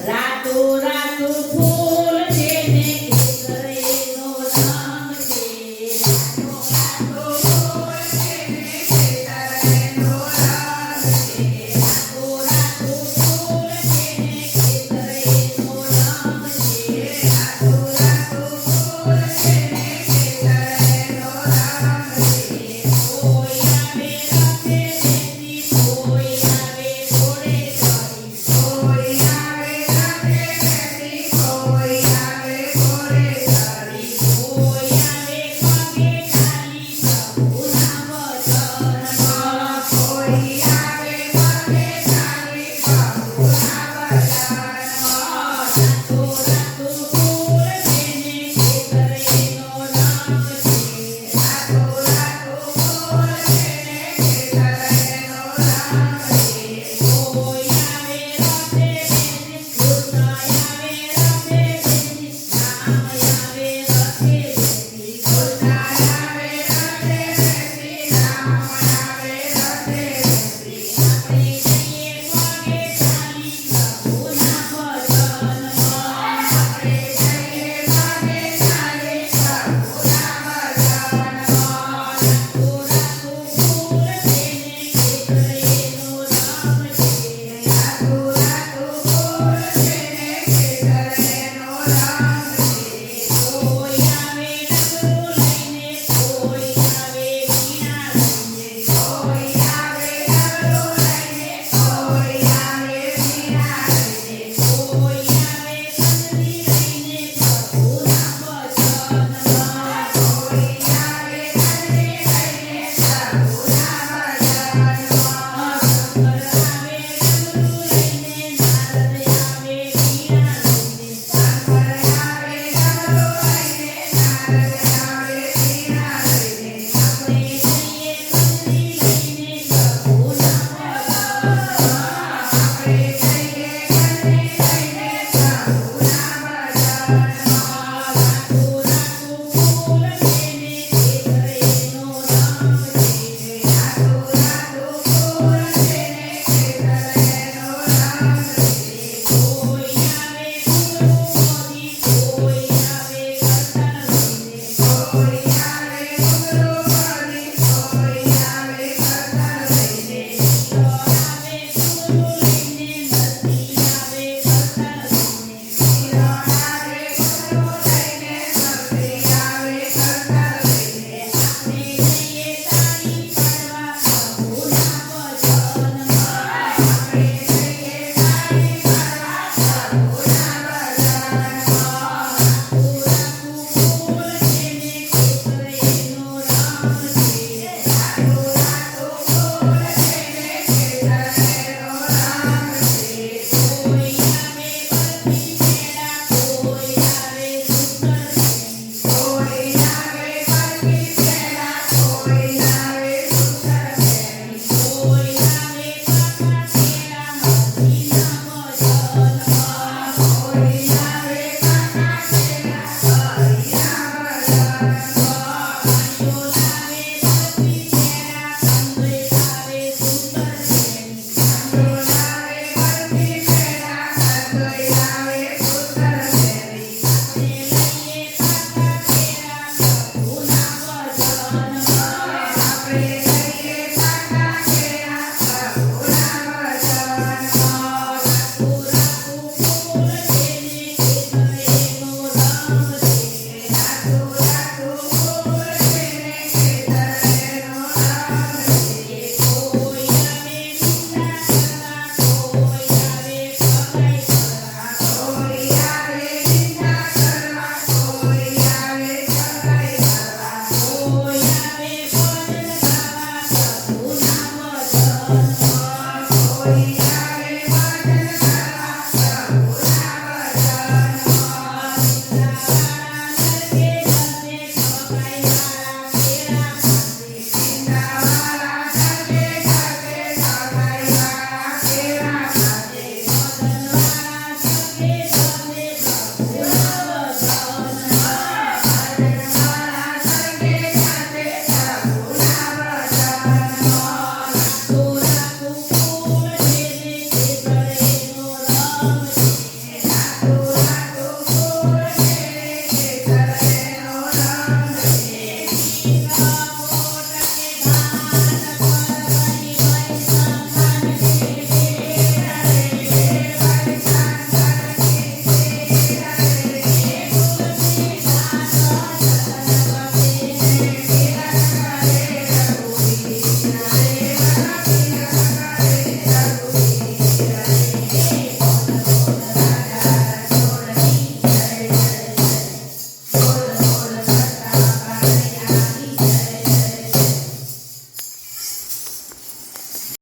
રાતો રાતો ફૂલ છે ને કેસરે નો રંગ છે. રાતો ફૂલ છે ને કેસરે નો રંગ છે. રાતો રાતો ફૂલ છે ને કેસરે નો રંગ છે. રાતો રાતો ફૂલ છે ને કેસરે નો રંગ છે. કોઈ આવે રાતે બેસી, કોઈ આવે ઘોડે ચડી, કોઈ આવે રાતે બેસી, કોઈ આવે ઘોડે ચડી, કોઈ આવે પગે ચાલી પ્રભુના વચનમાં, કોઈ આવે પગે ચાલી પ્રભુના વચનમાં. રાતો રાતો ફૂલ છે ને કેસરીનો રંગ છે. રાતો રાતો ફૂલ છે ને કેસરીનો રંગ છે. કોઈ આવે રાતે બેસી, કૃષ્ણ આવે રાતે બેસી, રામ આવે રાતે બેસી, કૃષ્ણ આવે રાતે બેસી, રામ આવે રાતે બેસી. આપણે જઈએ પગે ચાલી પ્રભુના વચનમાં, આપણે જઈએ પગે ચાલી પ્રભુના વચનમાં. રાતો રાતો ફૂલ છે ને કેસરીનો રંગ છે. રાતો રાતો ફૂલ છે ને કેસરીનો રંગ છે. કોઈ આવે ડગલું લઈને, કોઈ આવે વીણા લઈને, કોઈ આવે ડગલું લઈને, કોઈ આવે વીણા લઈને, કોઈ આવે કંદરી લઈને પ્રભુના વચનમાં, કોઈ આવે કંદરી લઈને પ્રભુના વચનમાં. શંકર આવે ડગલું લઈને, નારદ આવે વીણા લઈને, શંકર આવે ડગલું લઈને, નારદ આવે વીણા લઈને. આપણે જઈએ કંદરી લઈને પ્રભુના વચનમાં, આપણે જઈએ કંદરી લઈને પ્રભુના વચનમાં. રાતો રાતો ફૂલ છે ને કેસરીનો રંગ છે. રાતો રાતો ફૂલ છે ને કેસરીનો રંગ છે. કોઈ આવે ઘૂંઘરું ઓઢી, કોઈ આવે કરતાલ લઈને, કોઈ આવે ઘૂંઘરું ઓઢી, કોઈ આવે કરતાલ લઈને. ઈશ્વર આવે ઘૂંઘરું લઈને, નરસિંહ આવે કરતાલ લઈને, ઈશ્વર આવે ઘૂંઘરું લઈને, નરસિંહ આવે કરતાલ લઈને. આપણે જઈએ તાળી પાડવા પ્રભુના વચનમાં, આપણે જઈએ તાળી પાડવા પ્રભુના વચનમાં. રાતો રાતો ફૂલ છે ને કેસરીનો રંગ છે. રાતો રાતો ફૂલ છે ને કેસરીનો રંગ છે. કોઈ આવે બરફી પેડા, કોઈ આવે સૂતર ફેણી, કોઈ આવે બરફી પેડા, કોઈ આવે સૂતર ફેણી, કોઈ આવે પાકા કેળા હરીના વચનમાં, કોઈ આવે પાકા કેળા હરીના વચનમાં. ભાઈઓ લાવે બરફી પેડા, કંદોય લાવે સૂતર ફેણી, કંદો લાવે બરફી પેડા, કંદોય લાવે સૂતર ફેણી. આપણે લઈએ પાકા કેળા પ્રભુના વચનમાં, આપણે લઈએ પાકા કેળા પ્રભુના વચનમાં. રાતો રાતો ફૂલ છે ને કેસરીનો રંગ છે. રાતો રાતો ફૂલ છે ને કેસરીનો રંગ છે. કોઈ આવે નિંદા કરવા, કોઈ આવે ભગાઈ કરવા, કોઈ આવે નિંદા કરવા, કોઈ આવે ભગાઈ કરવા, કોઈ આવે ભજન ગાવા પ્રભુના વચનમાં, કોઈ